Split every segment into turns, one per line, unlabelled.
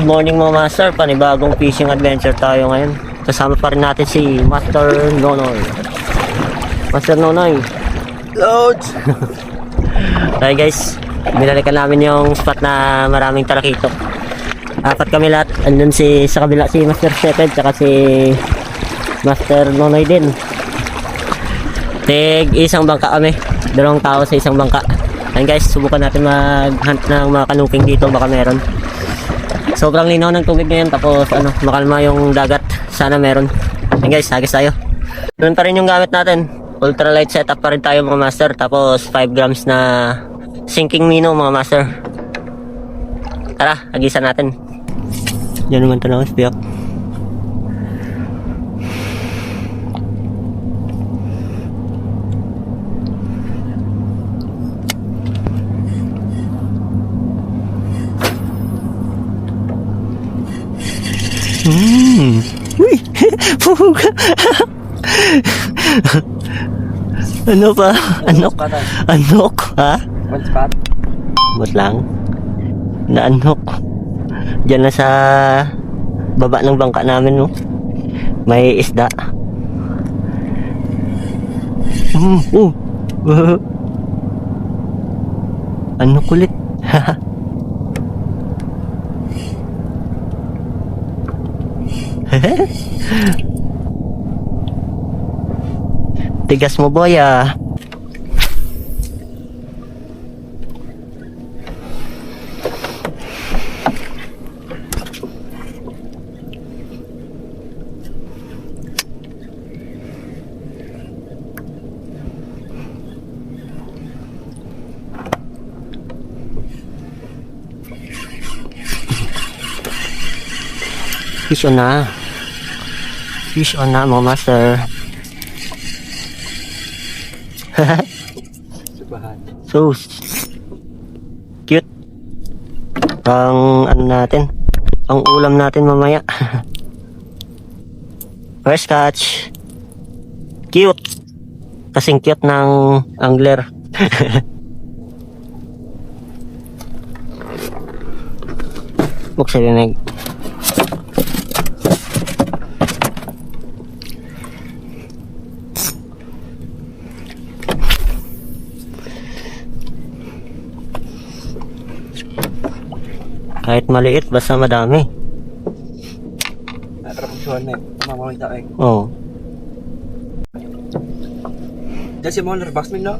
Good morning mga master, panibagong fishing adventure tayo ngayon. Kasama pa rin natin si Master Nonoy. Master Nonoy.
Loads!
Okay guys, binalikan namin yung spot na maraming tarakito. Apat kami lahat, andun sa kabila si Master Shepherd tsaka si Master Nonoy din. Isang bangka kami, 2 tao sa isang bangka. Ayun guys, subukan natin mag-hunt ng mga kanuping dito, baka meron. Sobrang linaw ng tubig ngayon, tapos makalma yung dagat. Sana meron. Ayun guys, hagis tayo. Doon pa rin yung gamit natin. Ultralight setup pa rin tayo mga master. Tapos 5 grams na sinking minnow mga master. Tara, hagisan natin. Yan naman ito na, biyak. Uy! Puga! Ano pa? Anok? Anok? Ha?
One spot.
Bot lang. Naanok. Diyan na sa baba ng bangka namin, no? May isda. Anok ulit. Tigas mo boy ah. Fish on na. Fish on na mga master. So cute. Ang natin, ang ulam natin mamaya. First catch. Cute. Kasing cute ng angler. Buksan yung kahit maliit, basta madami.
Natrapagsuhan na eh. Mamamawita eh.
Oo.
Diyan si mo, larbox min no?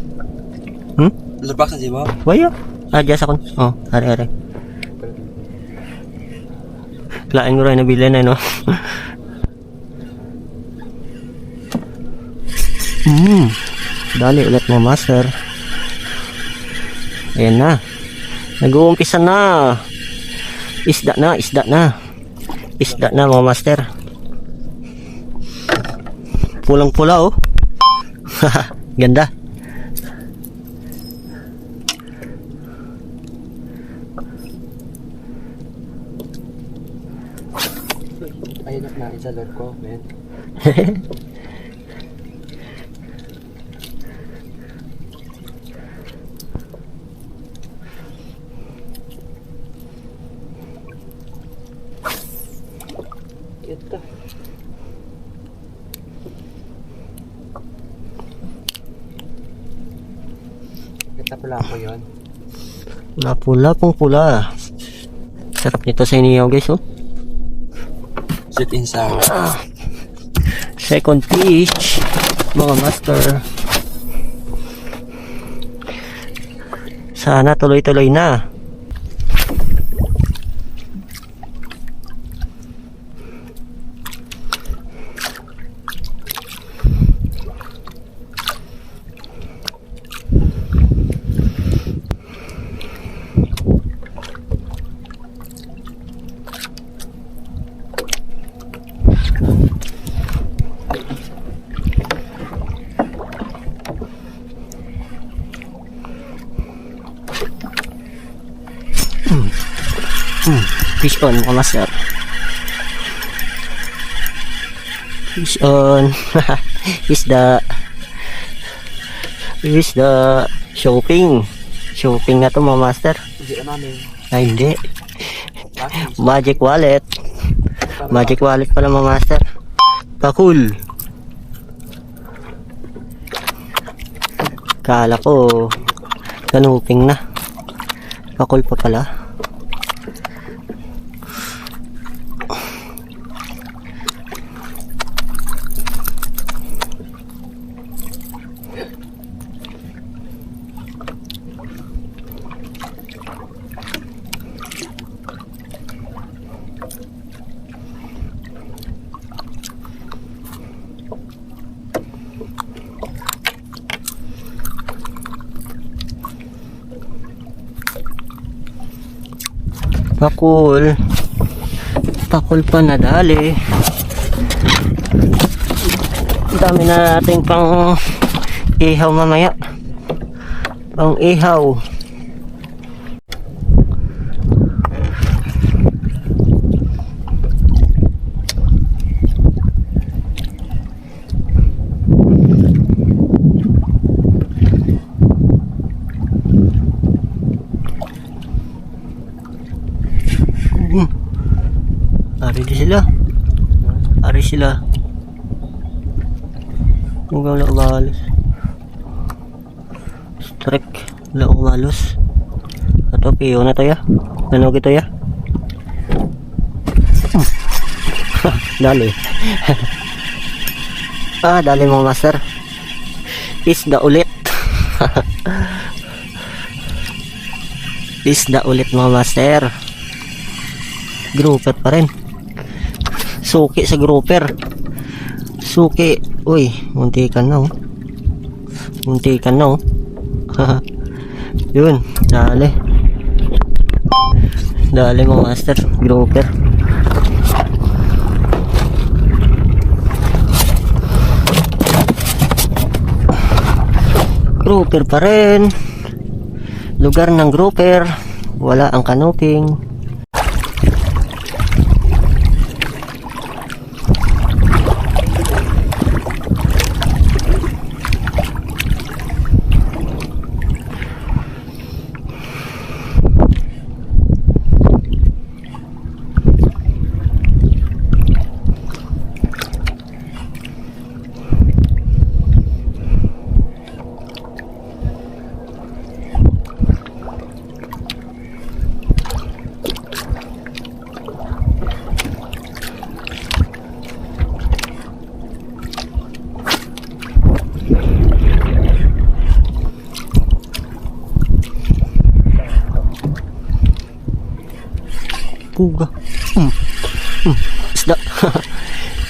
Larbox na si mo?
Waya. Diyas ako. Oh, hari-hari. Lain mo rin nabili na, no? Dali ulit mo, master. Ayan na. Nag-uumpisa na. Isda na, isda na. Isda na mga master. Pulang-pula oh. Ganda.
Ayun na isa lord ko, man. Ito. Kita pula ako yun.
Pula-pula pong pula. Sarap nito sa inyo guys oh.
Sweet and sour.
Second fish mga master. Sana tuloy-tuloy na. Fish on mga master. Fish on. Isda. Shopping. Shopping na to mga master.
Hindi na namin.
Ay hindi. Magic wallet. Magic wallet pala mga master. Pakul. Kala ko kanuping na. Pakul pa pala. Pakul. Pakul pa nadali. Dami na nating pang ihaw mamaya. Pang ihaw. Ari di sila. Ari sila. Mugaw na umalos. Strek. Wala umalos. Ato, piyo na to ya. Ano gito ya? Dali. Dali mo master. Isda ulit. Isda ulit mga master. Grouper pa rin. Suki sa grouper. Suki. Uy, muntikan na oh. Muntikan na oh. Yun, dali. Dali mo master, grouper. Grouper pa rin. Lugar ng grouper. Wala ang kanuping. Puga. Isda.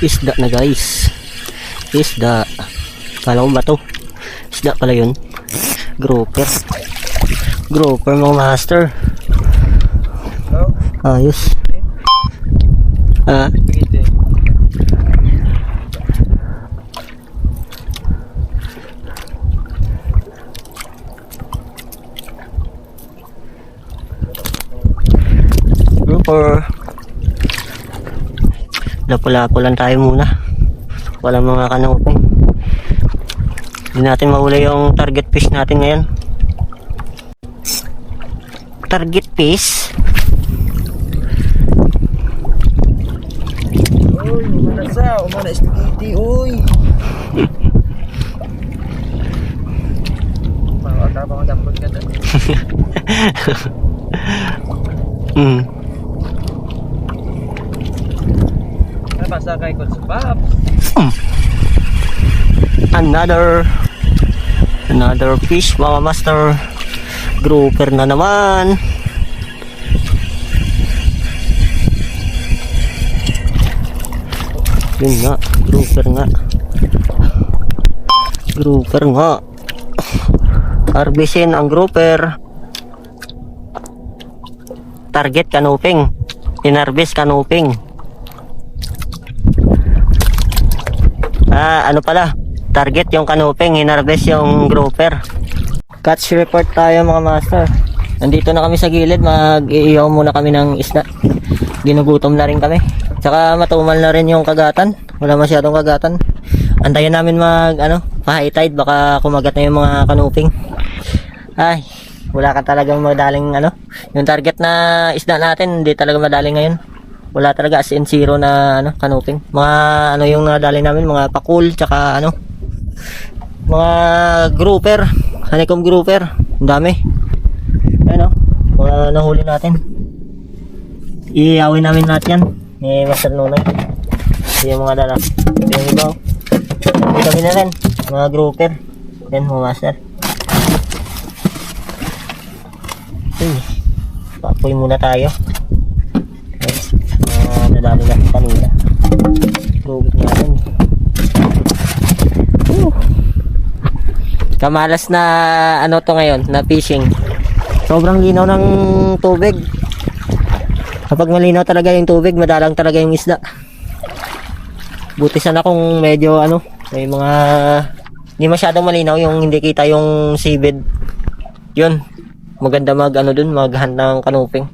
Isda na guys. Isda. Kala ko ba to? Isda pala yun. Grouper. Grouper mga master. Ayos. Grouper. Lapo-lapo lang tayo muna. Walang mga kanuping. Hindi natin mahuli yung target fish natin ngayon. Target fish?
Uy, umana sa, umana spaghetti, uy. Makakatapa ko dapat ka doon. Basta kay Kunsubab.
Another fish mga master. Grouper na naman. Yun nga, grouper nga. Grouper nga. Harvestin ang grouper. Target kanuping. Inharvest kanuping. Ano pala? Target yung kanuping, hinarvest yung grouper. Catch report tayo mga master. Nandito na kami sa gilid, mag-iiyaw muna kami ng isda. Ginugutom na rin kami. Tsaka matumal na rin yung kagatan. Wala masyadong kagatan. Antayin namin pa-high tide, baka kumagat na yung mga kanuping. Ay, Wala ka talagang madaling ano. Yung target na isda natin, hindi talaga madaling ngayon. Wala talaga as in zero na ano, kanuping. Mga ano yung nadali namin, mga pakul, tsaka ano, mga grouper, honeycomb grouper. Ang dami. Ano, mga nahuli natin. Iawin namin lahat yan. Ni Master Nunoy. Yung mga dala. Yung iba. Yung kami na rin. Mga grouper. Yan mga master. Papoy muna tayo. Yes. Nadali natin kanina. Gugit natin. Kamalas na ano to ngayon, na fishing. Sobrang linaw ng tubig. Kapag malinaw talaga yung tubig, madalang talaga yung isda. Buti sana kung medyo ano, may mga hindi masyadong malinaw, yung hindi kita yung seabed. Yun, maganda mag ano dun, maghunt ng kanuping.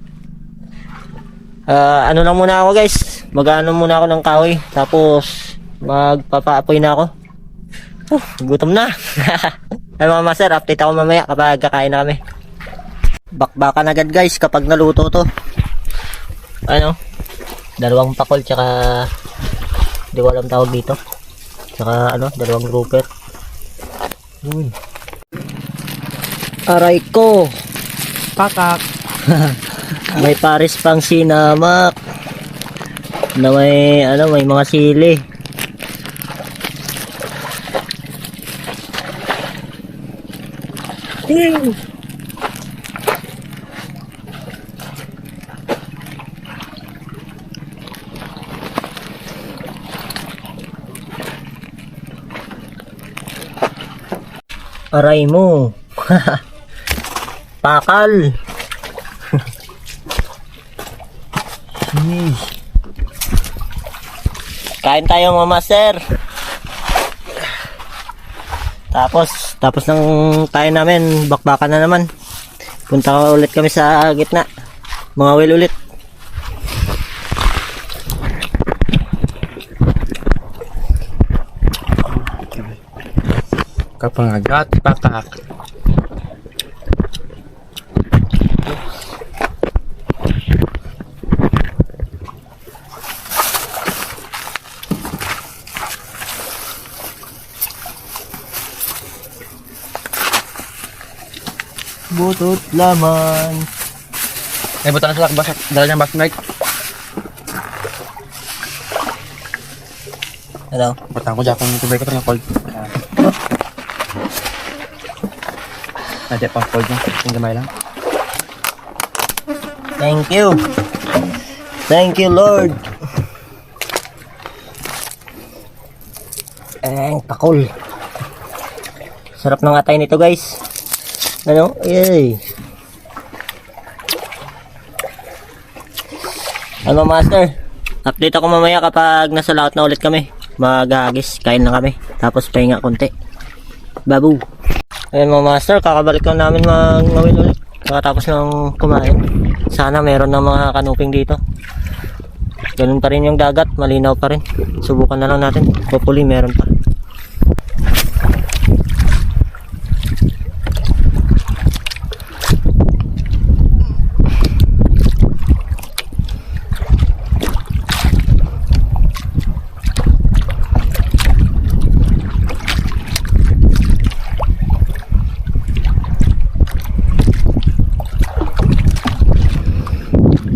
Ano lang muna ako guys, mag-ano muna ako ng kahoy, tapos magpapaapoy na ako. Gutom na. Ay mga master, update ako mamaya kapag kakain na kami. Bakbakan agad guys kapag naluto to. Ano, dalawang pakol tsaka di ko alam tawag dito, tsaka ano, dalawang grouper. Aray ko,
Pakak.
may pares pang sinamak na may ano, may mga sili. Aray mo. Pakal. Kain tayo mga master. Tapos ng kain namin, bakbakan na naman. Punta ulit kami sa gitna. Mga whale ulit.
Kapangagat, pakak.
Butot laman.
Eh, buta na sa lakbas. Dala niyang basmite.
Ano?
Buta ko dyan kung tubay ko ito ng cold. Nandiyan pang cold niya. Yung gamay lang.
Thank you. Thank you, Lord. Pakul. Sarap ng atay nito, guys. Ano? Yay. Ano, master? Update ako mamaya kapag nasa laot na ulit kami. Maghahagis. Kain na kami. Tapos pahinga konti. Babu. Ayun mga master, kakabalik lang namin mag-ngawin ulit. Kakatapos ng kumain. Sana meron ng mga kanuping dito. Ganun pa rin yung dagat, malinaw pa rin. Subukan na lang natin. Hopefully meron pa.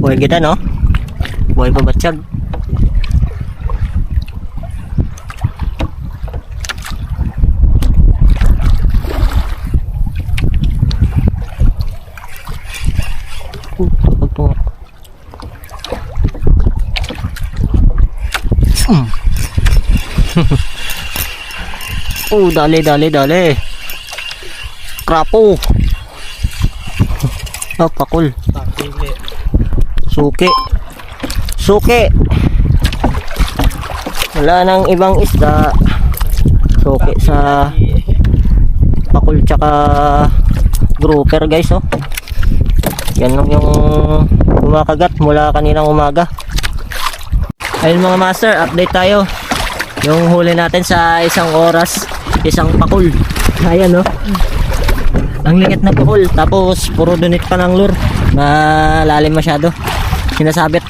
Buhay kita, no? Buhay pa batsyag. Dali. Krapo. Oh, pakul. Suki. Wala nang ibang isda. Suki sa pakul tsaka grouper, guys, oh. Yan lang yung kumakagat mula kaninang umaga. Ayun mga master, update tayo. Yung huli natin sa isang oras, isang pakul. Ayan, oh. Ang liit na pukol. Tapos puro dunit pa ng lure. Malalim masyado. Sinasabit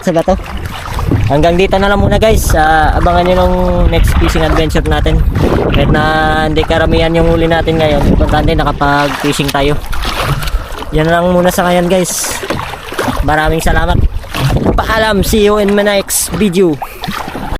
sa bato. Hanggang dito na lang muna guys. Abangan nyo nung next fishing adventure natin. Kahit na hindi karamihan yung huli natin ngayon, importante nakapag fishing tayo. Yan lang muna sa ngayon guys. Maraming salamat. Paalam. See you in my next video.